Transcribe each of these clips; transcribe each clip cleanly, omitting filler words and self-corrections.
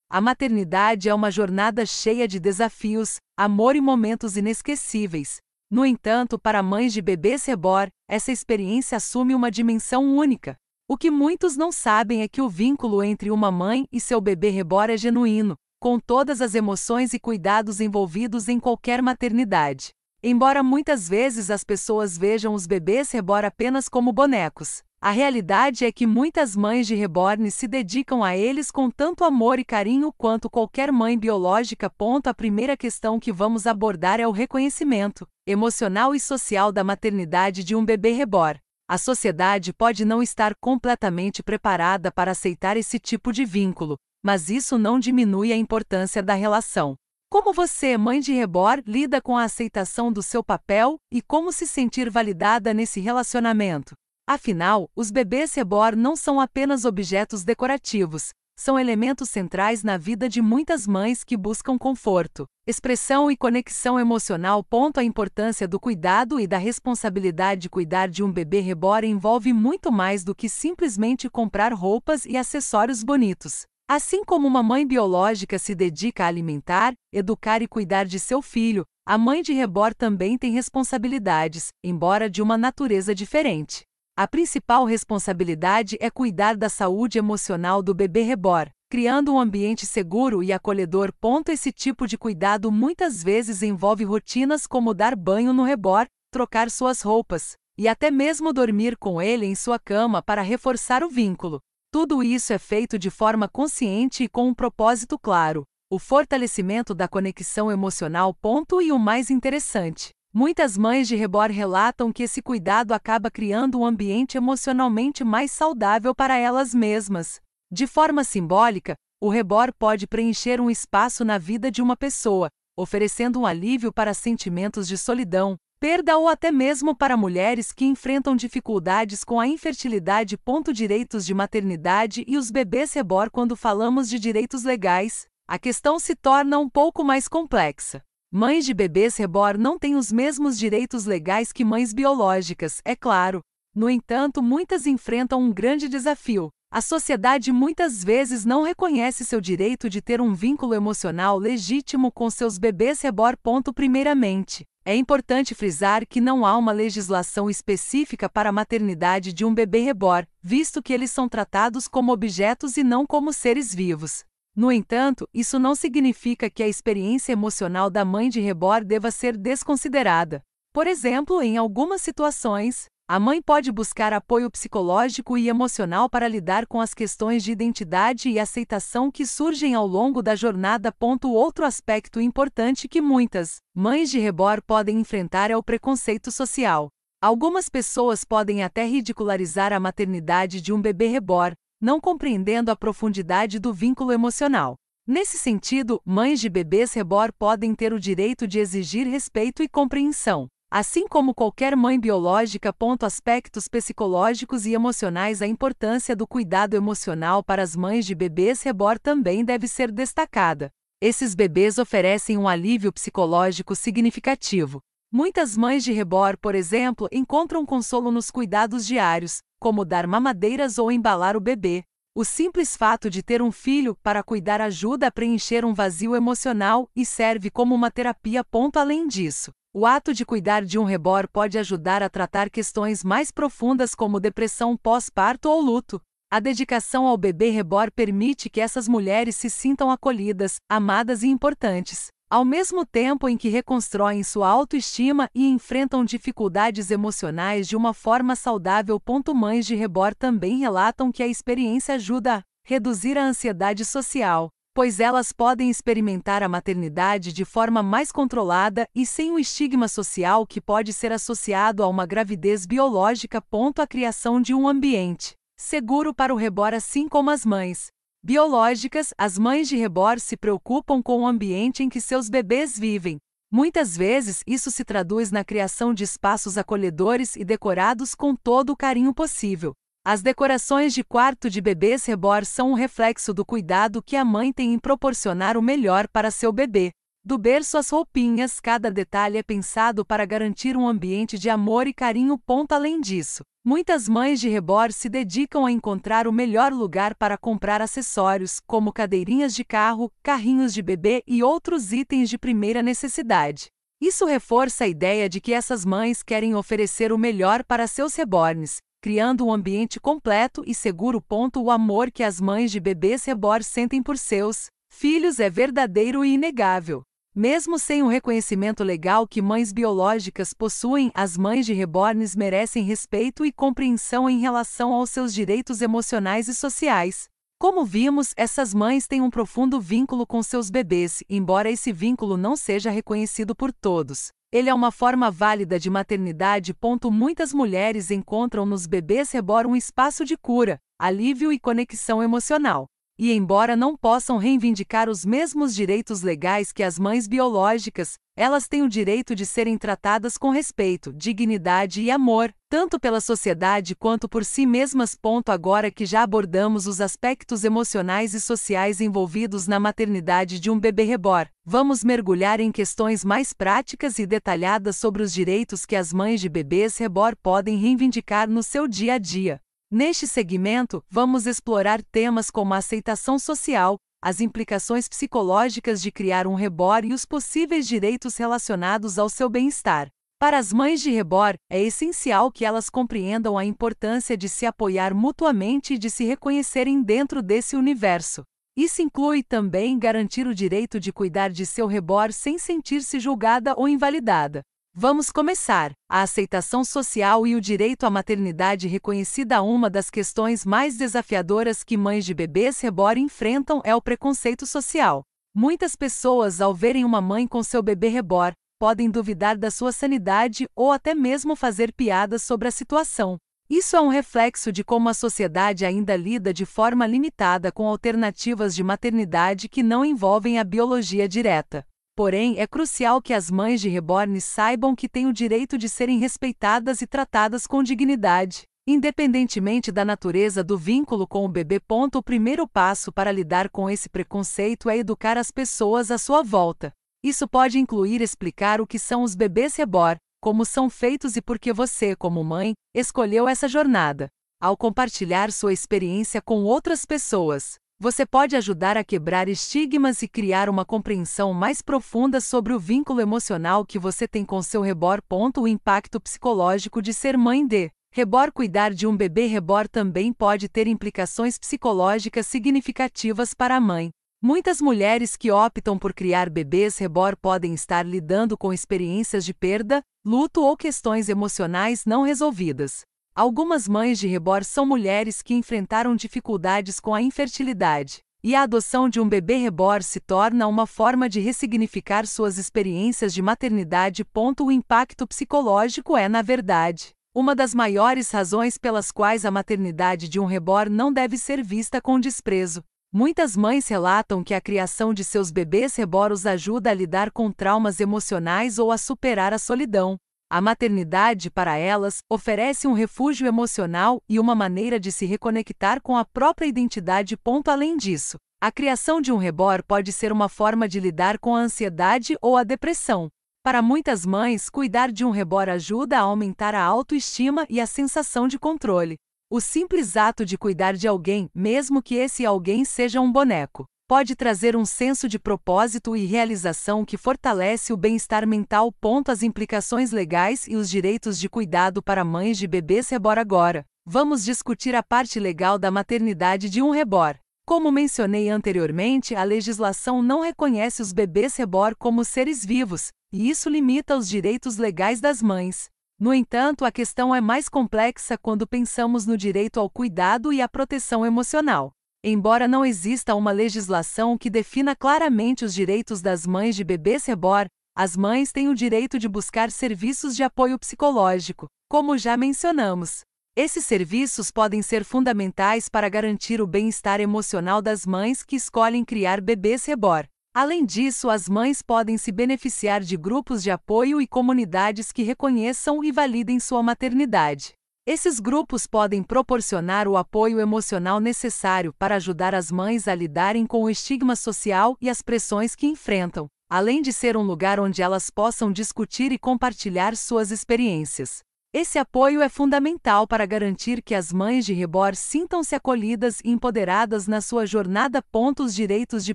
A maternidade é uma jornada cheia de desafios, amor e momentos inesquecíveis. No entanto, para mães de bebês reborn, essa experiência assume uma dimensão única. O que muitos não sabem é que o vínculo entre uma mãe e seu bebê reborn é genuíno, com todas as emoções e cuidados envolvidos em qualquer maternidade. Embora muitas vezes as pessoas vejam os bebês reborn apenas como bonecos, a realidade é que muitas mães de reborn se dedicam a eles com tanto amor e carinho quanto qualquer mãe biológica. A primeira questão que vamos abordar é o reconhecimento emocional e social da maternidade de um bebê reborn. A sociedade pode não estar completamente preparada para aceitar esse tipo de vínculo, mas isso não diminui a importância da relação. Como você, mãe de reborn, lida com a aceitação do seu papel e como se sentir validada nesse relacionamento? Afinal, os bebês reborn não são apenas objetos decorativos, são elementos centrais na vida de muitas mães que buscam conforto, expressão e conexão emocional. A importância do cuidado e da responsabilidade de cuidar de um bebê reborn envolve muito mais do que simplesmente comprar roupas e acessórios bonitos. Assim como uma mãe biológica se dedica a alimentar, educar e cuidar de seu filho, a mãe de reborn também tem responsabilidades, embora de uma natureza diferente. A principal responsabilidade é cuidar da saúde emocional do bebê reborn, criando um ambiente seguro e acolhedor. Esse tipo de cuidado muitas vezes envolve rotinas como dar banho no reborn, trocar suas roupas, e até mesmo dormir com ele em sua cama para reforçar o vínculo. Tudo isso é feito de forma consciente e com um propósito claro: o fortalecimento da conexão emocional. E o mais interessante, muitas mães de reborn relatam que esse cuidado acaba criando um ambiente emocionalmente mais saudável para elas mesmas. De forma simbólica, o reborn pode preencher um espaço na vida de uma pessoa, oferecendo um alívio para sentimentos de solidão, perda ou até mesmo para mulheres que enfrentam dificuldades com a infertilidade. Direitos de maternidade e os bebês reborn. Quando falamos de direitos legais, a questão se torna um pouco mais complexa. Mães de bebês reborn não têm os mesmos direitos legais que mães biológicas, é claro. No entanto, muitas enfrentam um grande desafio. A sociedade muitas vezes não reconhece seu direito de ter um vínculo emocional legítimo com seus bebês reborn. Primeiramente, é importante frisar que não há uma legislação específica para a maternidade de um bebê reborn, visto que eles são tratados como objetos e não como seres vivos. No entanto, isso não significa que a experiência emocional da mãe de reborn deva ser desconsiderada. Por exemplo, em algumas situações, a mãe pode buscar apoio psicológico e emocional para lidar com as questões de identidade e aceitação que surgem ao longo da jornada. Outro aspecto importante que muitas mães de reborn podem enfrentar é o preconceito social. Algumas pessoas podem até ridicularizar a maternidade de um bebê reborn, não compreendendo a profundidade do vínculo emocional. Nesse sentido, mães de bebês reborn podem ter o direito de exigir respeito e compreensão, assim como qualquer mãe biológica. Aspectos psicológicos e emocionais. A importância do cuidado emocional para as mães de bebês reborn também deve ser destacada. Esses bebês oferecem um alívio psicológico significativo. Muitas mães de reborn, por exemplo, encontram consolo nos cuidados diários, como dar mamadeiras ou embalar o bebê. O simples fato de ter um filho para cuidar ajuda a preencher um vazio emocional e serve como uma terapia. Além disso, o ato de cuidar de um reborn pode ajudar a tratar questões mais profundas como depressão pós-parto ou luto. A dedicação ao bebê reborn permite que essas mulheres se sintam acolhidas, amadas e importantes, ao mesmo tempo em que reconstroem sua autoestima e enfrentam dificuldades emocionais de uma forma saudável. Mães de reborn também relatam que a experiência ajuda a reduzir a ansiedade social, pois elas podem experimentar a maternidade de forma mais controlada e sem o estigma social que pode ser associado a uma gravidez biológica. A criação de um ambiente seguro para o reborn. Assim como as mães biológicas, as mães de reborn se preocupam com o ambiente em que seus bebês vivem. Muitas vezes, isso se traduz na criação de espaços acolhedores e decorados com todo o carinho possível. As decorações de quarto de bebês reborn são um reflexo do cuidado que a mãe tem em proporcionar o melhor para seu bebê. Do berço às roupinhas, cada detalhe é pensado para garantir um ambiente de amor e carinho. Além disso, muitas mães de rebor se dedicam a encontrar o melhor lugar para comprar acessórios, como cadeirinhas de carro, carrinhos de bebê e outros itens de primeira necessidade. Isso reforça a ideia de que essas mães querem oferecer o melhor para seus reborns, criando um ambiente completo e seguro. O amor que as mães de bebês rebor sentem por seus filhos é verdadeiro e inegável. Mesmo sem o reconhecimento legal que mães biológicas possuem, as mães de reborns merecem respeito e compreensão em relação aos seus direitos emocionais e sociais. Como vimos, essas mães têm um profundo vínculo com seus bebês, embora esse vínculo não seja reconhecido por todos. Ele é uma forma válida de maternidade. Muitas mulheres encontram nos bebês rebor um espaço de cura, alívio e conexão emocional. E embora não possam reivindicar os mesmos direitos legais que as mães biológicas, elas têm o direito de serem tratadas com respeito, dignidade e amor, tanto pela sociedade quanto por si mesmas. Agora que já abordamos os aspectos emocionais e sociais envolvidos na maternidade de um bebê rebor, vamos mergulhar em questões mais práticas e detalhadas sobre os direitos que as mães de bebês rebor podem reivindicar no seu dia a dia. Neste segmento, vamos explorar temas como a aceitação social, as implicações psicológicas de criar um rebor e os possíveis direitos relacionados ao seu bem-estar. Para as mães de rebor, é essencial que elas compreendam a importância de se apoiar mutuamente e de se reconhecerem dentro desse universo. Isso inclui também garantir o direito de cuidar de seu rebor sem sentir-se julgada ou invalidada. Vamos começar. A aceitação social e o direito à maternidade reconhecida. Uma das questões mais desafiadoras que mães de bebês rebor enfrentam é o preconceito social. Muitas pessoas, ao verem uma mãe com seu bebê rebor, podem duvidar da sua sanidade ou até mesmo fazer piadas sobre a situação. Isso é um reflexo de como a sociedade ainda lida de forma limitada com alternativas de maternidade que não envolvem a biologia direta. Porém, é crucial que as mães de reborn saibam que têm o direito de serem respeitadas e tratadas com dignidade, independentemente da natureza do vínculo com o bebê. O primeiro passo para lidar com esse preconceito é educar as pessoas à sua volta. Isso pode incluir explicar o que são os bebês rebor, como são feitos e por que você, como mãe, escolheu essa jornada. Ao compartilhar sua experiência com outras pessoas, você pode ajudar a quebrar estigmas e criar uma compreensão mais profunda sobre o vínculo emocional que você tem com seu rebor. O impacto psicológico de ser mãe de rebor. Cuidar de um bebê rebor também pode ter implicações psicológicas significativas para a mãe. Muitas mulheres que optam por criar bebês rebor podem estar lidando com experiências de perda, luto ou questões emocionais não resolvidas. Algumas mães de rebor são mulheres que enfrentaram dificuldades com a infertilidade, e a adoção de um bebê rebor se torna uma forma de ressignificar suas experiências de maternidade. O impacto psicológico é, na verdade, uma das maiores razões pelas quais a maternidade de um rebor não deve ser vista com desprezo. Muitas mães relatam que a criação de seus bebês rebor os ajuda a lidar com traumas emocionais ou a superar a solidão. A maternidade, para elas, oferece um refúgio emocional e uma maneira de se reconectar com a própria identidade. Além disso, a criação de um rebor pode ser uma forma de lidar com a ansiedade ou a depressão. Para muitas mães, cuidar de um rebor ajuda a aumentar a autoestima e a sensação de controle. O simples ato de cuidar de alguém, mesmo que esse alguém seja um boneco, pode trazer um senso de propósito e realização que fortalece o bem-estar mental. As implicações legais e os direitos de cuidado para mães de bebês rebor. Agora, vamos discutir a parte legal da maternidade de um rebor. Como mencionei anteriormente, a legislação não reconhece os bebês rebor como seres vivos, e isso limita os direitos legais das mães. No entanto, a questão é mais complexa quando pensamos no direito ao cuidado e à proteção emocional. Embora não exista uma legislação que defina claramente os direitos das mães de bebês rebor, as mães têm o direito de buscar serviços de apoio psicológico, como já mencionamos. Esses serviços podem ser fundamentais para garantir o bem-estar emocional das mães que escolhem criar bebês rebor. Além disso, as mães podem se beneficiar de grupos de apoio e comunidades que reconheçam e validem sua maternidade. Esses grupos podem proporcionar o apoio emocional necessário para ajudar as mães a lidarem com o estigma social e as pressões que enfrentam. além de ser um lugar onde elas possam discutir e compartilhar suas experiências. Esse apoio é fundamental para garantir que as mães de rebor sintam-se acolhidas e empoderadas na sua jornada. Os direitos de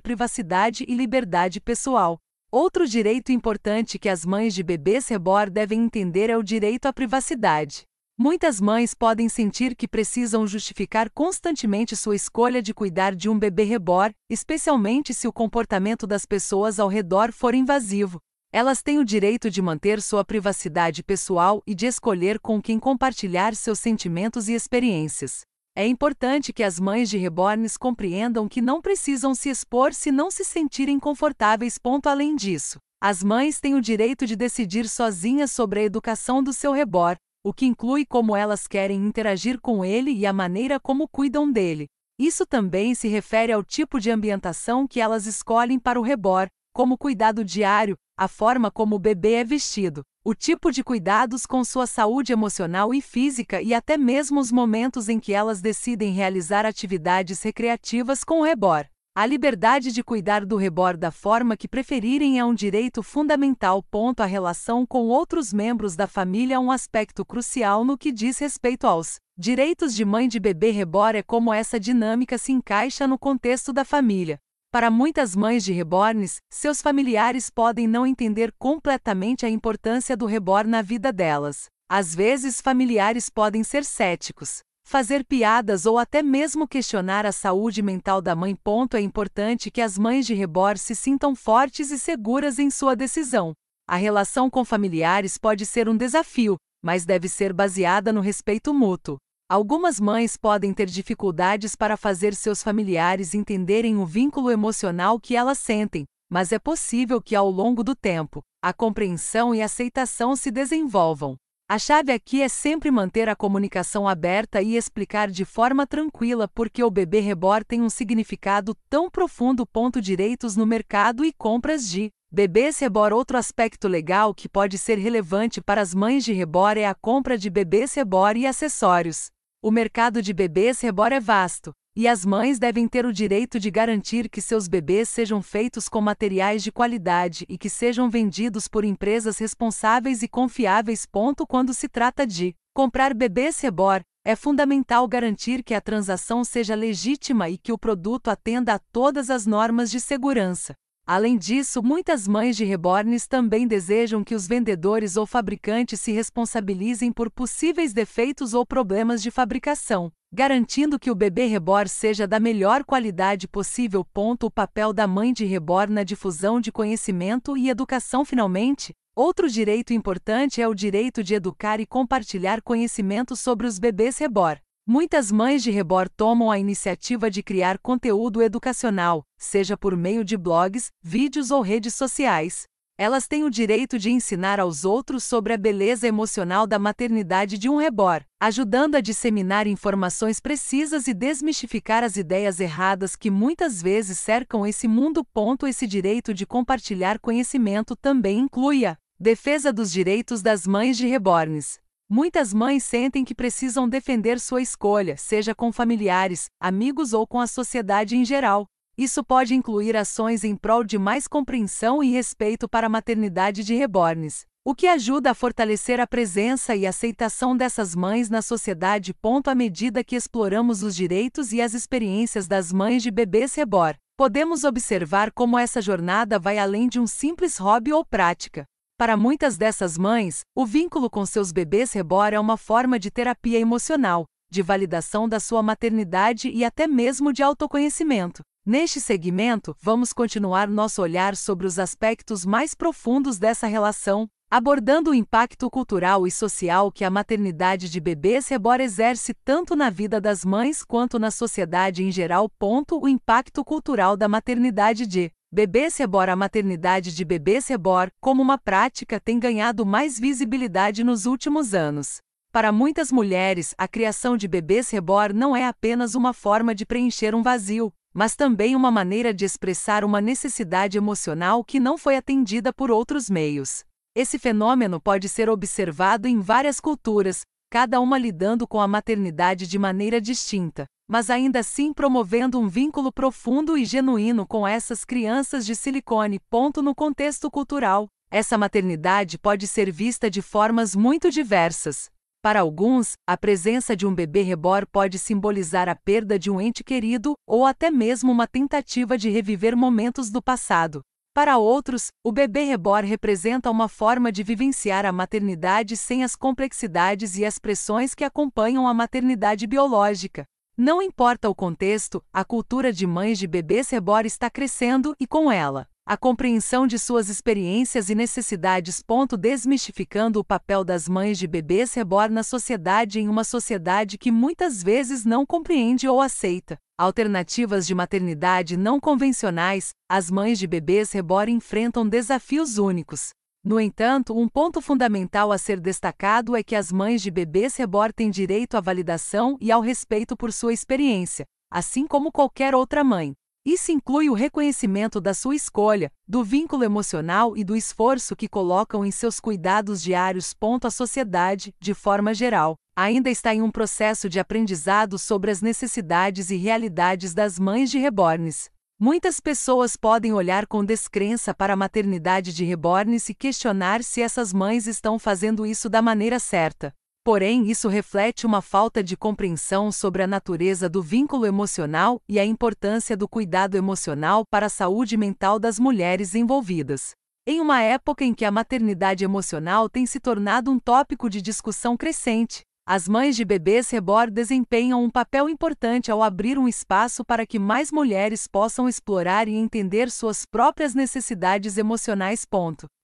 privacidade e liberdade pessoal. Outro direito importante que as mães de bebês rebor devem entender é o direito à privacidade. Muitas mães podem sentir que precisam justificar constantemente sua escolha de cuidar de um bebê rebor, especialmente se o comportamento das pessoas ao redor for invasivo. Elas têm o direito de manter sua privacidade pessoal e de escolher com quem compartilhar seus sentimentos e experiências. É importante que as mães de reborns compreendam que não precisam se expor se não se sentirem confortáveis. Além disso, as mães têm o direito de decidir sozinhas sobre a educação do seu rebor, o que inclui como elas querem interagir com ele e a maneira como cuidam dele. Isso também se refere ao tipo de ambientação que elas escolhem para o rebor, como cuidado diário, a forma como o bebê é vestido, o tipo de cuidados com sua saúde emocional e física e até mesmo os momentos em que elas decidem realizar atividades recreativas com o rebor. A liberdade de cuidar do rebor da forma que preferirem é um direito fundamental. A relação com outros membros da família é um aspecto crucial no que diz respeito aos direitos de mãe de bebê rebor. É como essa dinâmica se encaixa no contexto da família. Para muitas mães de reborns, seus familiares podem não entender completamente a importância do rebor na vida delas. Às vezes, familiares podem ser céticos, fazer piadas ou até mesmo questionar a saúde mental da mãe. É importante que as mães de rebor se sintam fortes e seguras em sua decisão. A relação com familiares pode ser um desafio, mas deve ser baseada no respeito mútuo. Algumas mães podem ter dificuldades para fazer seus familiares entenderem o vínculo emocional que elas sentem, mas é possível que ao longo do tempo, a compreensão e a aceitação se desenvolvam. A chave aqui é sempre manter a comunicação aberta e explicar de forma tranquila porque o bebê rebor tem um significado tão profundo. Direitos no mercado e compras de bebês rebor. Outro aspecto legal que pode ser relevante para as mães de rebor é a compra de bebês rebor e acessórios. O mercado de bebês rebor é vasto, e as mães devem ter o direito de garantir que seus bebês sejam feitos com materiais de qualidade e que sejam vendidos por empresas responsáveis e confiáveis. Quando se trata de comprar bebês rebor, é fundamental garantir que a transação seja legítima e que o produto atenda a todas as normas de segurança. Além disso, muitas mães de reborns também desejam que os vendedores ou fabricantes se responsabilizem por possíveis defeitos ou problemas de fabricação, garantindo que o bebê rebor seja da melhor qualidade possível. O papel da mãe de rebor na difusão de conhecimento e educação. Finalmente, outro direito importante é o direito de educar e compartilhar conhecimento sobre os bebês rebor. Muitas mães de rebor tomam a iniciativa de criar conteúdo educacional, seja por meio de blogs, vídeos ou redes sociais. Elas têm o direito de ensinar aos outros sobre a beleza emocional da maternidade de um rebor, ajudando a disseminar informações precisas e desmistificar as ideias erradas que muitas vezes cercam esse mundo. Esse direito de compartilhar conhecimento também inclui a defesa dos direitos das mães de reborns. Muitas mães sentem que precisam defender sua escolha, seja com familiares, amigos ou com a sociedade em geral. Isso pode incluir ações em prol de mais compreensão e respeito para a maternidade de reborns, o que ajuda a fortalecer a presença e aceitação dessas mães na sociedade. À medida que exploramos os direitos e as experiências das mães de bebês rebor, podemos observar como essa jornada vai além de um simples hobby ou prática. Para muitas dessas mães, o vínculo com seus bebês rebor é uma forma de terapia emocional, de validação da sua maternidade e até mesmo de autoconhecimento. Neste segmento, vamos continuar nosso olhar sobre os aspectos mais profundos dessa relação, abordando o impacto cultural e social que a maternidade de bebês rebor exerce tanto na vida das mães quanto na sociedade em geral. O impacto cultural da maternidade de bebês rebor. A maternidade de bebês rebor, como uma prática, tem ganhado mais visibilidade nos últimos anos. Para muitas mulheres, a criação de bebês rebor não é apenas uma forma de preencher um vazio, mas também uma maneira de expressar uma necessidade emocional que não foi atendida por outros meios. Esse fenômeno pode ser observado em várias culturas, cada uma lidando com a maternidade de maneira distinta, mas ainda assim promovendo um vínculo profundo e genuíno com essas crianças de silicone. No contexto cultural, essa maternidade pode ser vista de formas muito diversas. Para alguns, a presença de um bebê reborn pode simbolizar a perda de um ente querido ou até mesmo uma tentativa de reviver momentos do passado. Para outros, o bebê reborn representa uma forma de vivenciar a maternidade sem as complexidades e as pressões que acompanham a maternidade biológica. Não importa o contexto, a cultura de mães de bebês reborn está crescendo e, com ela, a compreensão de suas experiências e necessidades. Desmistificando o papel das mães de bebês reborn na sociedade, em uma sociedade que muitas vezes não compreende ou aceita alternativas de maternidade não convencionais, as mães de bebês reborn enfrentam desafios únicos. No entanto, um ponto fundamental a ser destacado é que as mães de bebês reborn têm direito à validação e ao respeito por sua experiência, assim como qualquer outra mãe. Isso inclui o reconhecimento da sua escolha, do vínculo emocional e do esforço que colocam em seus cuidados diários. A sociedade, de forma geral, ainda está em um processo de aprendizado sobre as necessidades e realidades das mães de reborns. Muitas pessoas podem olhar com descrença para a maternidade de reborns e questionar se essas mães estão fazendo isso da maneira certa. Porém, isso reflete uma falta de compreensão sobre a natureza do vínculo emocional e a importância do cuidado emocional para a saúde mental das mulheres envolvidas. Em uma época em que a maternidade emocional tem se tornado um tópico de discussão crescente, as mães de bebês reborn desempenham um papel importante ao abrir um espaço para que mais mulheres possam explorar e entender suas próprias necessidades emocionais.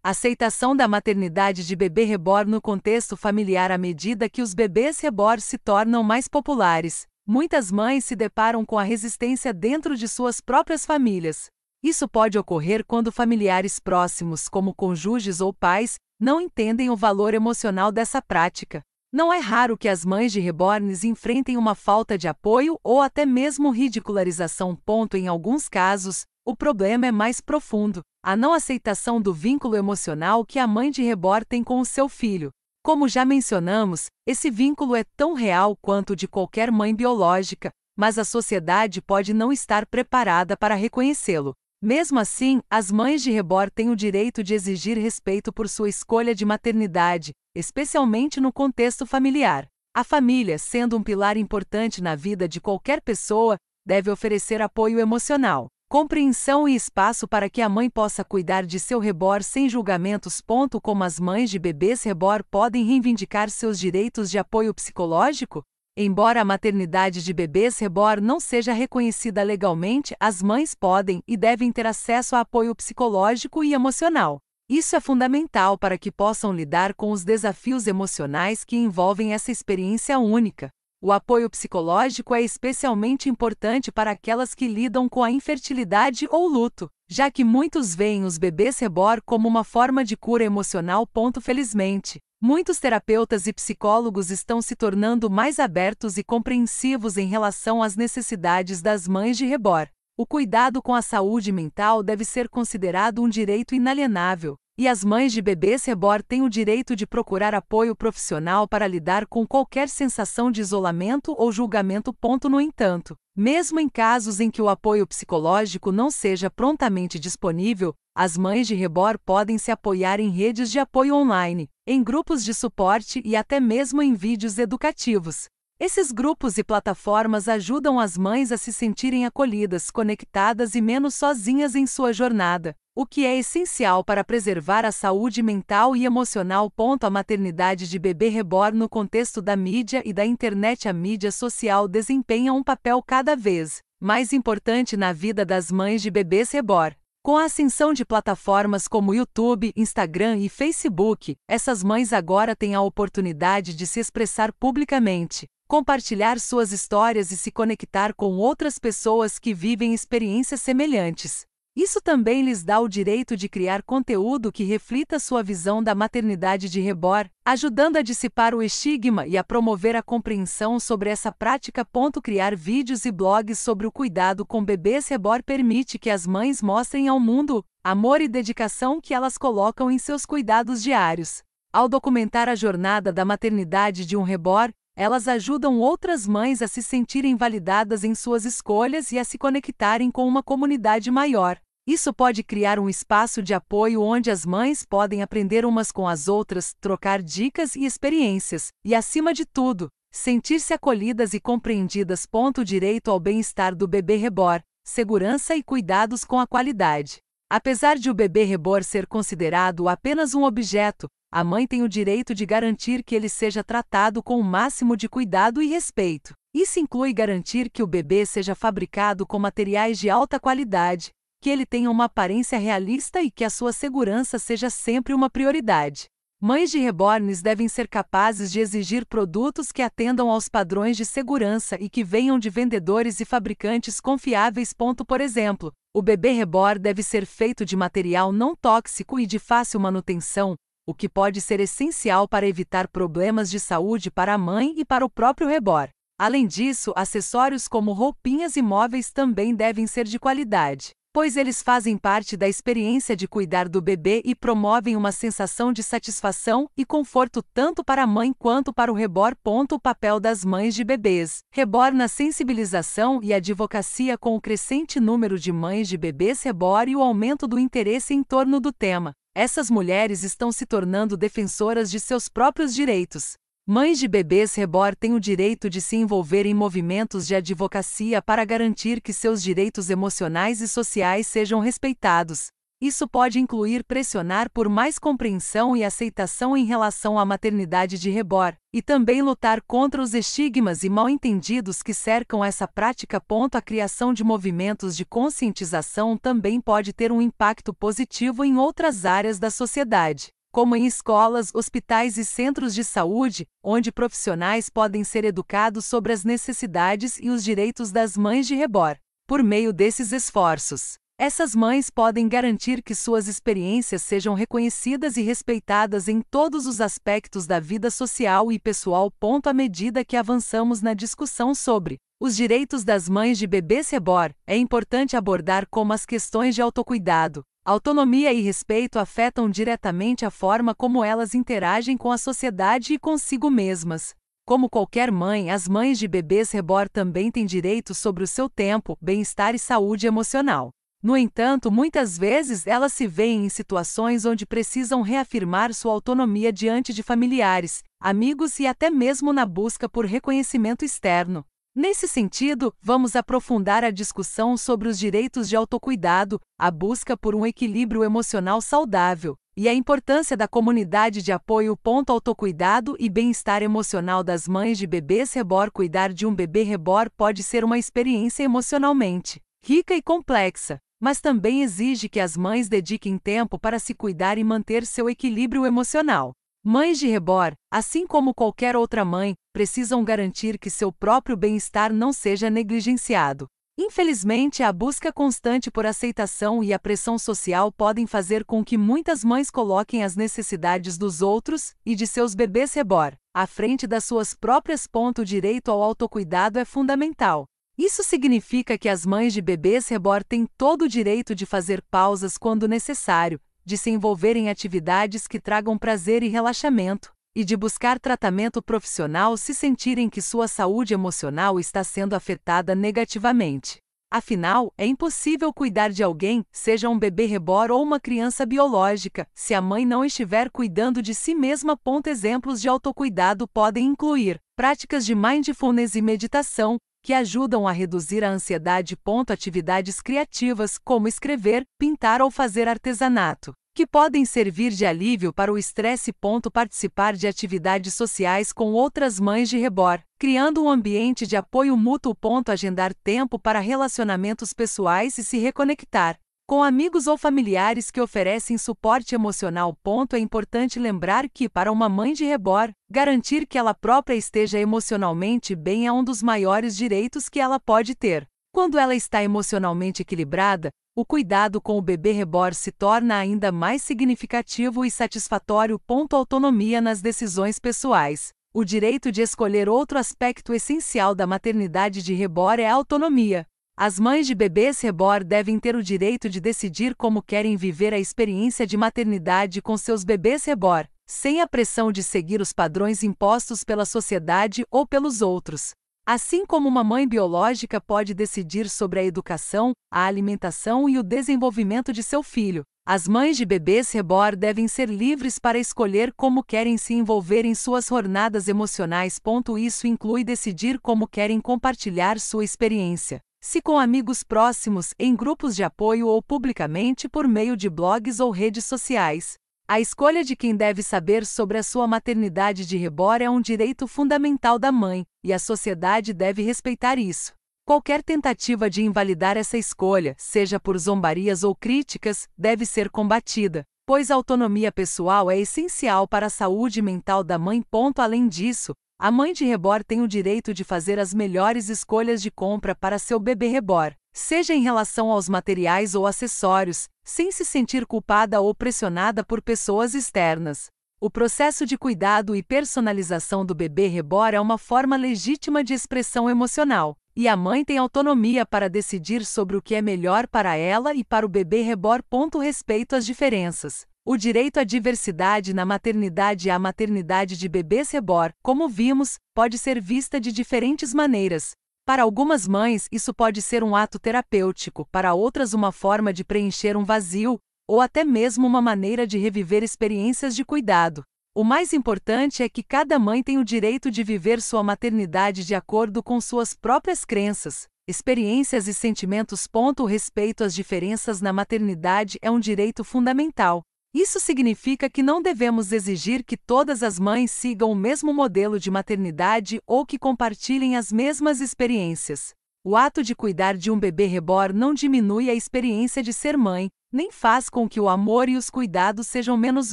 Aceitação da maternidade de bebê reborn no contexto familiar. À medida que os bebês reborn se tornam mais populares, muitas mães se deparam com a resistência dentro de suas próprias famílias. Isso pode ocorrer quando familiares próximos, como cônjuges ou pais, não entendem o valor emocional dessa prática. Não é raro que as mães de reborns enfrentem uma falta de apoio ou até mesmo ridicularização. Em alguns casos, o problema é mais profundo: a não aceitação do vínculo emocional que a mãe de reborn tem com o seu filho. Como já mencionamos, esse vínculo é tão real quanto o de qualquer mãe biológica, mas a sociedade pode não estar preparada para reconhecê-lo. Mesmo assim, as mães de reborn têm o direito de exigir respeito por sua escolha de maternidade, especialmente no contexto familiar. A família, sendo um pilar importante na vida de qualquer pessoa, deve oferecer apoio emocional, compreensão e espaço para que a mãe possa cuidar de seu reborn sem julgamentos. Como as mães de bebês reborn podem reivindicar seus direitos de apoio psicológico? Embora a maternidade de bebês reborn não seja reconhecida legalmente, as mães podem e devem ter acesso a apoio psicológico e emocional. Isso é fundamental para que possam lidar com os desafios emocionais que envolvem essa experiência única. O apoio psicológico é especialmente importante para aquelas que lidam com a infertilidade ou luto, já que muitos veem os bebês reborn como uma forma de cura emocional. Felizmente, muitos terapeutas e psicólogos estão se tornando mais abertos e compreensivos em relação às necessidades das mães de reborn. O cuidado com a saúde mental deve ser considerado um direito inalienável, e as mães de bebês reborn têm o direito de procurar apoio profissional para lidar com qualquer sensação de isolamento ou julgamento. No entanto, mesmo em casos em que o apoio psicológico não seja prontamente disponível, as mães de reborn podem se apoiar em redes de apoio online, em grupos de suporte e até mesmo em vídeos educativos. Esses grupos e plataformas ajudam as mães a se sentirem acolhidas, conectadas e menos sozinhas em sua jornada, o que é essencial para preservar a saúde mental e emocional. A maternidade de bebê reborn no contexto da mídia e da internet. A mídia social desempenha um papel cada vez mais importante na vida das mães de bebês reborn. Com a ascensão de plataformas como YouTube, Instagram e Facebook, essas mães agora têm a oportunidade de se expressar publicamente, compartilhar suas histórias e se conectar com outras pessoas que vivem experiências semelhantes. Isso também lhes dá o direito de criar conteúdo que reflita sua visão da maternidade de reborn, ajudando a dissipar o estigma e a promover a compreensão sobre essa prática. Criar vídeos e blogs sobre o cuidado com bebês reborn permite que as mães mostrem ao mundo amor e dedicação que elas colocam em seus cuidados diários. Ao documentar a jornada da maternidade de um reborn, elas ajudam outras mães a se sentirem validadas em suas escolhas e a se conectarem com uma comunidade maior. Isso pode criar um espaço de apoio onde as mães podem aprender umas com as outras, trocar dicas e experiências, e, acima de tudo, sentir-se acolhidas e compreendidas. Direito ao bem-estar do bebê reborn, segurança e cuidados com a qualidade. Apesar de o bebê reborn ser considerado apenas um objeto, a mãe tem o direito de garantir que ele seja tratado com o máximo de cuidado e respeito. Isso inclui garantir que o bebê seja fabricado com materiais de alta qualidade, que ele tenha uma aparência realista e que a sua segurança seja sempre uma prioridade. Mães de reborns devem ser capazes de exigir produtos que atendam aos padrões de segurança e que venham de vendedores e fabricantes confiáveis. Por exemplo, o bebê reborn deve ser feito de material não tóxico e de fácil manutenção, o que pode ser essencial para evitar problemas de saúde para a mãe e para o próprio reborn. Além disso, acessórios como roupinhas e móveis também devem ser de qualidade, pois eles fazem parte da experiência de cuidar do bebê e promovem uma sensação de satisfação e conforto tanto para a mãe quanto para o reborn. O papel das mães de bebês reborn na sensibilização e advocacia. Com o crescente número de mães de bebês reborn e o aumento do interesse em torno do tema, essas mulheres estão se tornando defensoras de seus próprios direitos. Mães de bebês reborn têm o direito de se envolver em movimentos de advocacia para garantir que seus direitos emocionais e sociais sejam respeitados. Isso pode incluir pressionar por mais compreensão e aceitação em relação à maternidade de reborn, e também lutar contra os estigmas e mal-entendidos que cercam essa prática. A criação de movimentos de conscientização também pode ter um impacto positivo em outras áreas da sociedade, como em escolas, hospitais e centros de saúde, onde profissionais podem ser educados sobre as necessidades e os direitos das mães de reborn. Por meio desses esforços, essas mães podem garantir que suas experiências sejam reconhecidas e respeitadas em todos os aspectos da vida social e pessoal. À medida que avançamos na discussão sobre os direitos das mães de bebês reborn, é importante abordar como as questões de autocuidado, autonomia e respeito afetam diretamente a forma como elas interagem com a sociedade e consigo mesmas. Como qualquer mãe, as mães de bebês reborn também têm direitos sobre o seu tempo, bem-estar e saúde emocional. No entanto, muitas vezes elas se veem em situações onde precisam reafirmar sua autonomia diante de familiares, amigos e até mesmo na busca por reconhecimento externo. Nesse sentido, vamos aprofundar a discussão sobre os direitos de autocuidado, a busca por um equilíbrio emocional saudável, e a importância da comunidade de apoio. Autocuidado e bem-estar emocional das mães de bebês reborn. Cuidar de um bebê reborn pode ser uma experiência emocionalmente rica e complexa, mas também exige que as mães dediquem tempo para se cuidar e manter seu equilíbrio emocional. Mães de reborn, assim como qualquer outra mãe, precisam garantir que seu próprio bem-estar não seja negligenciado. Infelizmente, a busca constante por aceitação e a pressão social podem fazer com que muitas mães coloquem as necessidades dos outros e de seus bebês reborn à frente das suas próprias. O direito ao autocuidado é fundamental. Isso significa que as mães de bebês reborn têm todo o direito de fazer pausas quando necessário, de se envolver em atividades que tragam prazer e relaxamento, e de buscar tratamento profissional se sentirem que sua saúde emocional está sendo afetada negativamente. Afinal, é impossível cuidar de alguém, seja um bebê reborn ou uma criança biológica, se a mãe não estiver cuidando de si mesma. Exemplos de autocuidado podem incluir práticas de mindfulness e meditação, que ajudam a reduzir a ansiedade. Atividades criativas, como escrever, pintar ou fazer artesanato, que podem servir de alívio para o estresse. Participar de atividades sociais com outras mães de reborn, criando um ambiente de apoio mútuo. Agendar tempo para relacionamentos pessoais e se reconectar com amigos ou familiares que oferecem suporte emocional. É importante lembrar que, para uma mãe de reborn, garantir que ela própria esteja emocionalmente bem é um dos maiores direitos que ela pode ter. Quando ela está emocionalmente equilibrada, o cuidado com o bebê reborn se torna ainda mais significativo e satisfatório. Autonomia nas decisões pessoais. O direito de escolher. Outro aspecto essencial da maternidade de reborn é a autonomia. As mães de bebês reborn devem ter o direito de decidir como querem viver a experiência de maternidade com seus bebês reborn, sem a pressão de seguir os padrões impostos pela sociedade ou pelos outros. Assim como uma mãe biológica pode decidir sobre a educação, a alimentação e o desenvolvimento de seu filho, as mães de bebês reborn devem ser livres para escolher como querem se envolver em suas jornadas emocionais. Isso inclui decidir como querem compartilhar sua experiência, se com amigos próximos, em grupos de apoio ou publicamente por meio de blogs ou redes sociais. A escolha de quem deve saber sobre a sua maternidade de reborn é um direito fundamental da mãe, e a sociedade deve respeitar isso. Qualquer tentativa de invalidar essa escolha, seja por zombarias ou críticas, deve ser combatida, pois a autonomia pessoal é essencial para a saúde mental da mãe. Além disso, a mãe de reborn tem o direito de fazer as melhores escolhas de compra para seu bebê reborn, seja em relação aos materiais ou acessórios, sem se sentir culpada ou pressionada por pessoas externas. O processo de cuidado e personalização do bebê reborn é uma forma legítima de expressão emocional, e a mãe tem autonomia para decidir sobre o que é melhor para ela e para o bebê reborn. Respeito às diferenças. O direito à diversidade na maternidade. A maternidade de bebês reborn, como vimos, pode ser vista de diferentes maneiras. Para algumas mães, isso pode ser um ato terapêutico, para outras, uma forma de preencher um vazio, ou até mesmo uma maneira de reviver experiências de cuidado. O mais importante é que cada mãe tem o direito de viver sua maternidade de acordo com suas próprias crenças, experiências e sentimentos. O respeito às diferenças na maternidade é um direito fundamental. Isso significa que não devemos exigir que todas as mães sigam o mesmo modelo de maternidade ou que compartilhem as mesmas experiências. O ato de cuidar de um bebê reborn não diminui a experiência de ser mãe, nem faz com que o amor e os cuidados sejam menos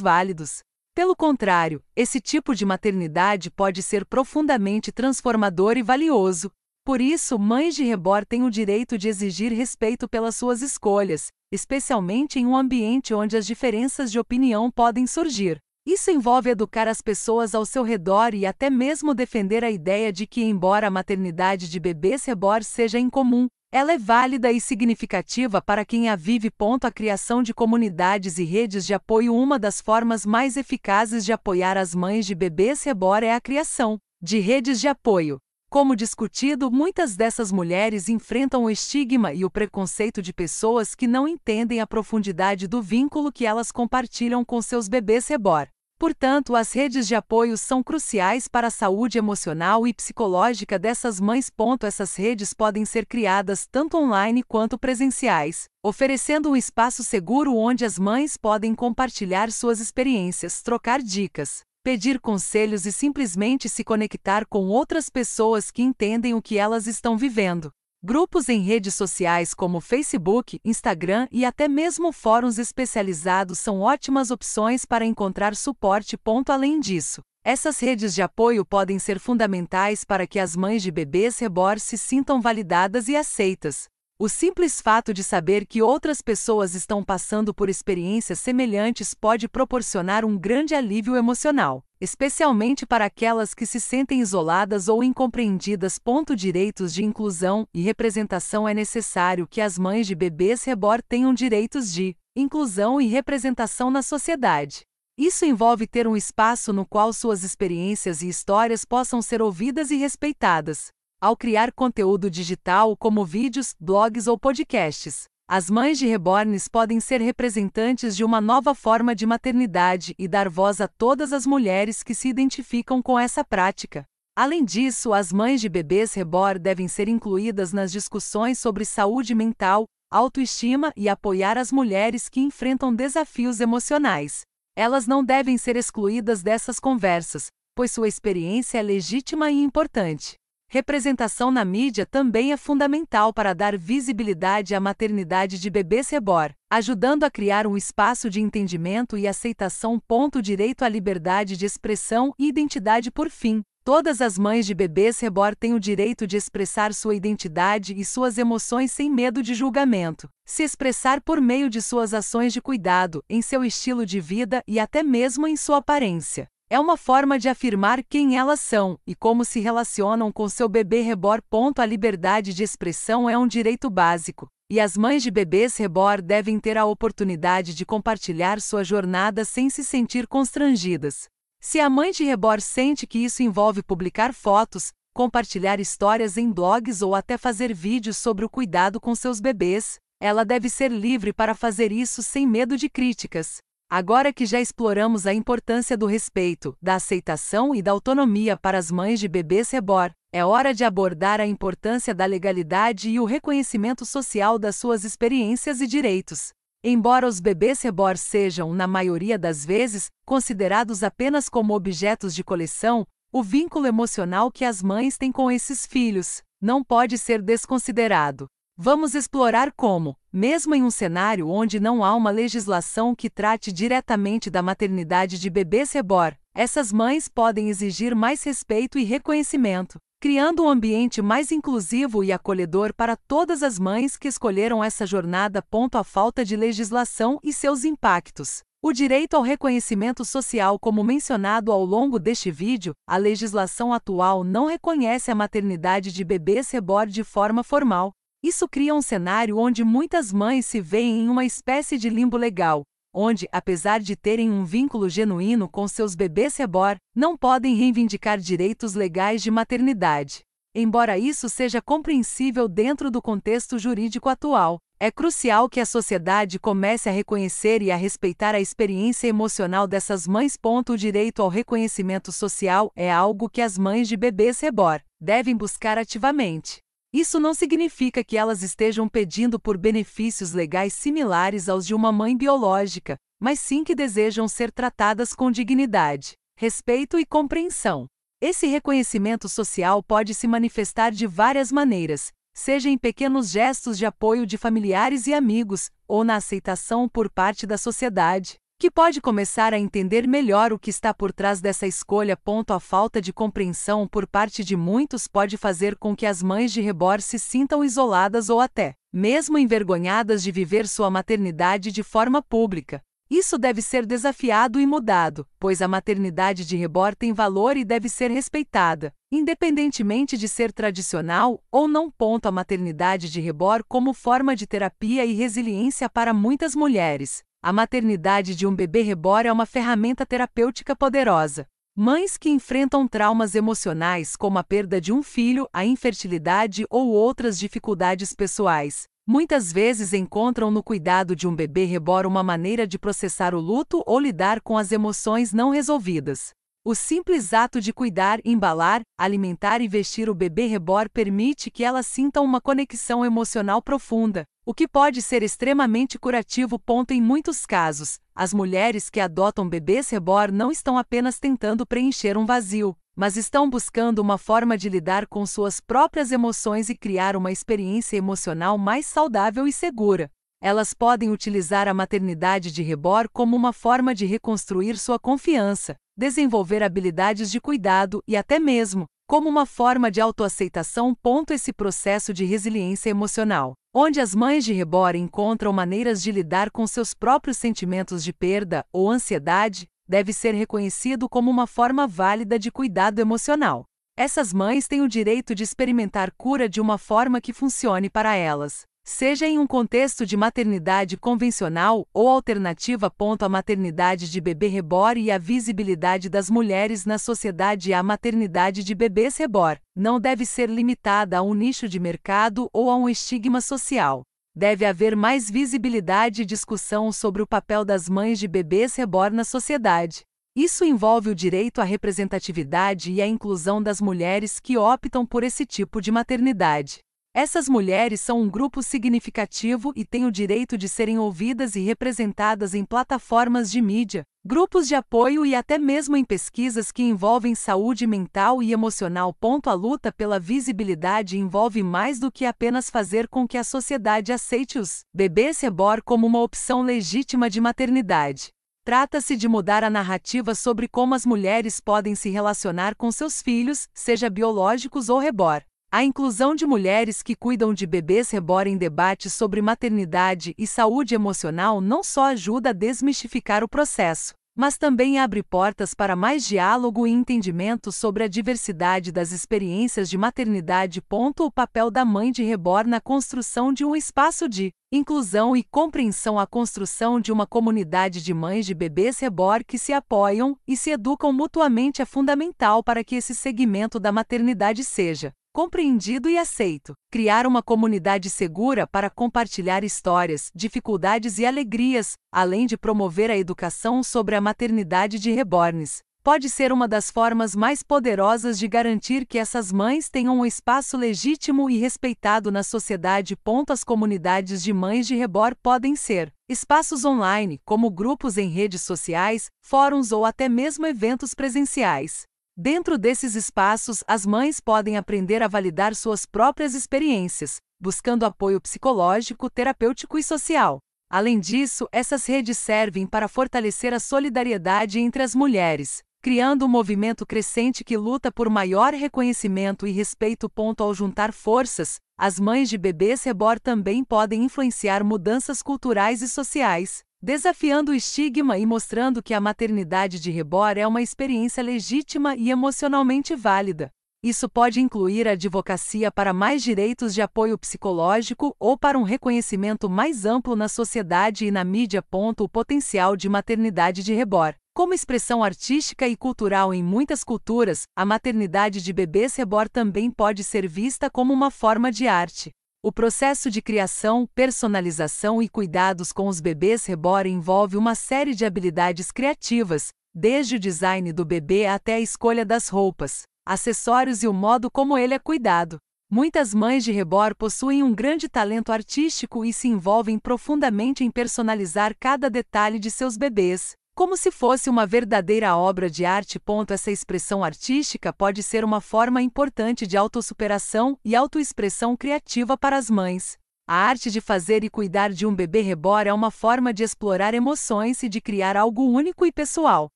válidos. Pelo contrário, esse tipo de maternidade pode ser profundamente transformador e valioso. Por isso, mães de reborn têm o direito de exigir respeito pelas suas escolhas, especialmente em um ambiente onde as diferenças de opinião podem surgir. Isso envolve educar as pessoas ao seu redor e até mesmo defender a ideia de que, embora a maternidade de bebês reborn seja incomum, ela é válida e significativa para quem a vive. A criação de comunidades e redes de apoio. Uma das formas mais eficazes de apoiar as mães de bebês reborn é a criação de redes de apoio. Como discutido, muitas dessas mulheres enfrentam o estigma e o preconceito de pessoas que não entendem a profundidade do vínculo que elas compartilham com seus bebês reborn. Portanto, as redes de apoio são cruciais para a saúde emocional e psicológica dessas mães. Essas redes podem ser criadas tanto online quanto presenciais, oferecendo um espaço seguro onde as mães podem compartilhar suas experiências, trocar dicas, pedir conselhos e simplesmente se conectar com outras pessoas que entendem o que elas estão vivendo. Grupos em redes sociais como Facebook, Instagram e até mesmo fóruns especializados são ótimas opções para encontrar suporte. Além disso, essas redes de apoio podem ser fundamentais para que as mães de bebês reborn se sintam validadas e aceitas. O simples fato de saber que outras pessoas estão passando por experiências semelhantes pode proporcionar um grande alívio emocional, especialmente para aquelas que se sentem isoladas ou incompreendidas. Direitos de inclusão e representação. É necessário que as mães de bebês reborn tenham direitos de inclusão e representação na sociedade. Isso envolve ter um espaço no qual suas experiências e histórias possam ser ouvidas e respeitadas. Ao criar conteúdo digital como vídeos, blogs ou podcasts, as mães de reborns podem ser representantes de uma nova forma de maternidade e dar voz a todas as mulheres que se identificam com essa prática. Além disso, as mães de bebês reborn devem ser incluídas nas discussões sobre saúde mental, autoestima e apoiar as mulheres que enfrentam desafios emocionais. Elas não devem ser excluídas dessas conversas, pois sua experiência é legítima e importante. Representação na mídia também é fundamental para dar visibilidade à maternidade de bebês reborn, ajudando a criar um espaço de entendimento e aceitação. Direito à liberdade de expressão e identidade. Por fim, todas as mães de bebês reborn têm o direito de expressar sua identidade e suas emoções sem medo de julgamento, se expressar por meio de suas ações de cuidado, em seu estilo de vida e até mesmo em sua aparência. É uma forma de afirmar quem elas são e como se relacionam com seu bebê reborn. A liberdade de expressão é um direito básico, E as mães de bebês reborn devem ter a oportunidade de compartilhar sua jornada sem se sentir constrangidas. Se a mãe de reborn sente que isso envolve publicar fotos, compartilhar histórias em blogs ou até fazer vídeos sobre o cuidado com seus bebês, ela deve ser livre para fazer isso sem medo de críticas. Agora que já exploramos a importância do respeito, da aceitação e da autonomia para as mães de bebês reborn, é hora de abordar a importância da legalidade e o reconhecimento social das suas experiências e direitos. Embora os bebês reborn sejam, na maioria das vezes, considerados apenas como objetos de coleção, o vínculo emocional que as mães têm com esses filhos não pode ser desconsiderado. Vamos explorar como, mesmo em um cenário onde não há uma legislação que trate diretamente da maternidade de bebês reborn, essas mães podem exigir mais respeito e reconhecimento, criando um ambiente mais inclusivo e acolhedor para todas as mães que escolheram essa jornada. A falta de legislação e seus impactos. O direito ao reconhecimento social. Como mencionado ao longo deste vídeo, a legislação atual não reconhece a maternidade de bebês reborn de forma formal. Isso cria um cenário onde muitas mães se veem em uma espécie de limbo legal, onde, apesar de terem um vínculo genuíno com seus bebês reborn, não podem reivindicar direitos legais de maternidade. Embora isso seja compreensível dentro do contexto jurídico atual, é crucial que a sociedade comece a reconhecer e a respeitar a experiência emocional dessas mães. O direito ao reconhecimento social é algo que as mães de bebês reborn devem buscar ativamente. Isso não significa que elas estejam pedindo por benefícios legais similares aos de uma mãe biológica, mas sim que desejam ser tratadas com dignidade, respeito e compreensão. Esse reconhecimento social pode se manifestar de várias maneiras, seja em pequenos gestos de apoio de familiares e amigos, ou na aceitação por parte da sociedade, que pode começar a entender melhor o que está por trás dessa escolha. A falta de compreensão por parte de muitos pode fazer com que as mães de reborn se sintam isoladas ou até mesmo envergonhadas de viver sua maternidade de forma pública. Isso deve ser desafiado e mudado, pois a maternidade de reborn tem valor e deve ser respeitada, independentemente de ser tradicional ou não. A maternidade de reborn como forma de terapia e resiliência para muitas mulheres. A maternidade de um bebê reborn é uma ferramenta terapêutica poderosa. Mães que enfrentam traumas emocionais como a perda de um filho, a infertilidade ou outras dificuldades pessoais, muitas vezes encontram no cuidado de um bebê reborn uma maneira de processar o luto ou lidar com as emoções não resolvidas. O simples ato de cuidar, embalar, alimentar e vestir o bebê reborn permite que elas sintam uma conexão emocional profunda, o que pode ser extremamente curativo. Em muitos casos, as mulheres que adotam bebês reborn não estão apenas tentando preencher um vazio, mas estão buscando uma forma de lidar com suas próprias emoções e criar uma experiência emocional mais saudável e segura. Elas podem utilizar a maternidade de reborn como uma forma de reconstruir sua confiança, desenvolver habilidades de cuidado e até mesmo como uma forma de autoaceitação. Esse processo de resiliência emocional, onde as mães de reborn encontram maneiras de lidar com seus próprios sentimentos de perda ou ansiedade, deve ser reconhecido como uma forma válida de cuidado emocional. Essas mães têm o direito de experimentar cura de uma forma que funcione para elas, seja em um contexto de maternidade convencional ou alternativa. A maternidade de bebê reborn e a visibilidade das mulheres na sociedade. A maternidade de bebês reborn não deve ser limitada a um nicho de mercado ou a um estigma social. Deve haver mais visibilidade e discussão sobre o papel das mães de bebês reborn na sociedade. Isso envolve o direito à representatividade e à inclusão das mulheres que optam por esse tipo de maternidade. Essas mulheres são um grupo significativo e têm o direito de serem ouvidas e representadas em plataformas de mídia, grupos de apoio e até mesmo em pesquisas que envolvem saúde mental e emocional. A luta pela visibilidade envolve mais do que apenas fazer com que a sociedade aceite os bebês reborn como uma opção legítima de maternidade. Trata-se de mudar a narrativa sobre como as mulheres podem se relacionar com seus filhos, seja biológicos ou reborn. A inclusão de mulheres que cuidam de bebês reborn em debates sobre maternidade e saúde emocional não só ajuda a desmistificar o processo, mas também abre portas para mais diálogo e entendimento sobre a diversidade das experiências de maternidade. O papel da mãe de reborn na construção de um espaço de inclusão e compreensão. A construção de uma comunidade de mães de bebês reborn que se apoiam e se educam mutuamente é fundamental para que esse segmento da maternidade seja compreendido e aceito. Criar uma comunidade segura para compartilhar histórias, dificuldades e alegrias, além de promover a educação sobre a maternidade de reborns, pode ser uma das formas mais poderosas de garantir que essas mães tenham um espaço legítimo e respeitado na sociedade. As comunidades de mães de reborn podem ser espaços online, como grupos em redes sociais, fóruns ou até mesmo eventos presenciais. Dentro desses espaços, as mães podem aprender a validar suas próprias experiências, buscando apoio psicológico, terapêutico e social. Além disso, essas redes servem para fortalecer a solidariedade entre as mulheres, criando um movimento crescente que luta por maior reconhecimento e respeito. Ao juntar forças, as mães de bebês reborn também podem influenciar mudanças culturais e sociais, desafiando o estigma e mostrando que a maternidade de reborn é uma experiência legítima e emocionalmente válida. Isso pode incluir a advocacia para mais direitos de apoio psicológico ou para um reconhecimento mais amplo na sociedade e na mídia. O potencial de maternidade de reborn. Como expressão artística e cultural em muitas culturas, a maternidade de bebês reborn também pode ser vista como uma forma de arte. O processo de criação, personalização e cuidados com os bebês reborn envolve uma série de habilidades criativas, desde o design do bebê até a escolha das roupas, acessórios e o modo como ele é cuidado. Muitas mães de reborn possuem um grande talento artístico e se envolvem profundamente em personalizar cada detalhe de seus bebês, como se fosse uma verdadeira obra de arte. Essa expressão artística pode ser uma forma importante de autossuperação e autoexpressão criativa para as mães. A arte de fazer e cuidar de um bebê reborn é uma forma de explorar emoções e de criar algo único e pessoal.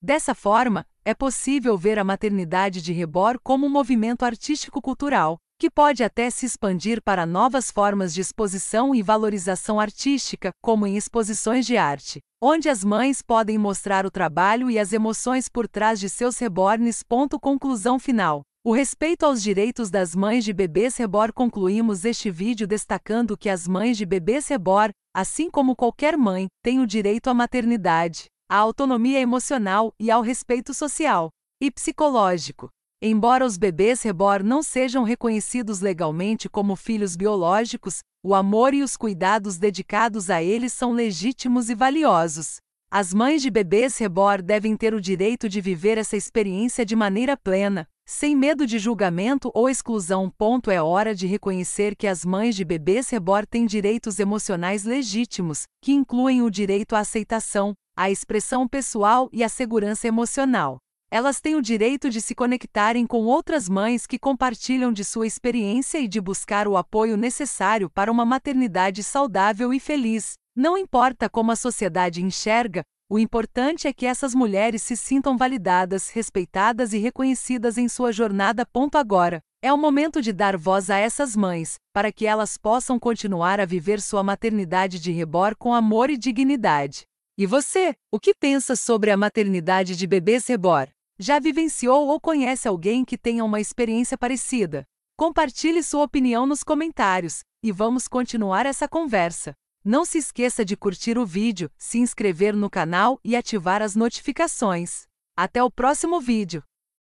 Dessa forma, é possível ver a maternidade de reborn como um movimento artístico-cultural, que pode até se expandir para novas formas de exposição e valorização artística, como em exposições de arte, onde as mães podem mostrar o trabalho e as emoções por trás de seus reborns. Conclusão final. O respeito aos direitos das mães de bebês reborn. Concluímos este vídeo destacando que as mães de bebês reborn, assim como qualquer mãe, têm o direito à maternidade, à autonomia emocional e ao respeito social e psicológico. Embora os bebês reborn não sejam reconhecidos legalmente como filhos biológicos, o amor e os cuidados dedicados a eles são legítimos e valiosos. As mães de bebês reborn devem ter o direito de viver essa experiência de maneira plena, sem medo de julgamento ou exclusão. É hora de reconhecer que as mães de bebês reborn têm direitos emocionais legítimos, que incluem o direito à aceitação, à expressão pessoal e à segurança emocional. Elas têm o direito de se conectarem com outras mães que compartilham de sua experiência e de buscar o apoio necessário para uma maternidade saudável e feliz. Não importa como a sociedade enxerga, o importante é que essas mulheres se sintam validadas, respeitadas e reconhecidas em sua jornada. Agora, é o momento de dar voz a essas mães, para que elas possam continuar a viver sua maternidade de reborn com amor e dignidade. E você, o que pensa sobre a maternidade de bebês reborn? Já vivenciou ou conhece alguém que tenha uma experiência parecida? Compartilhe sua opinião nos comentários, e vamos continuar essa conversa. Não se esqueça de curtir o vídeo, se inscrever no canal e ativar as notificações. Até o próximo vídeo!